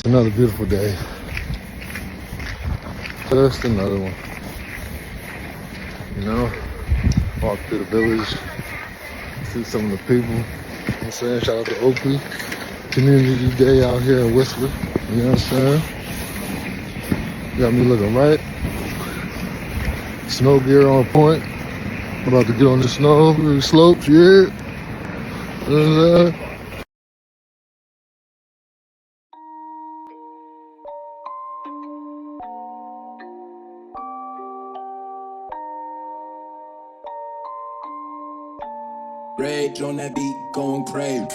Another beautiful day. Just another one. You know, walk through the village, see some of the people. You know what I'm saying? Shout out to Oakley. Community Day out here in Whistler. You know what I'm saying? Got me looking right. Snow gear on point. I'm about to get on the snow, the slopes, yeah. You know what I'm saying? Rage on that beat, going crazy.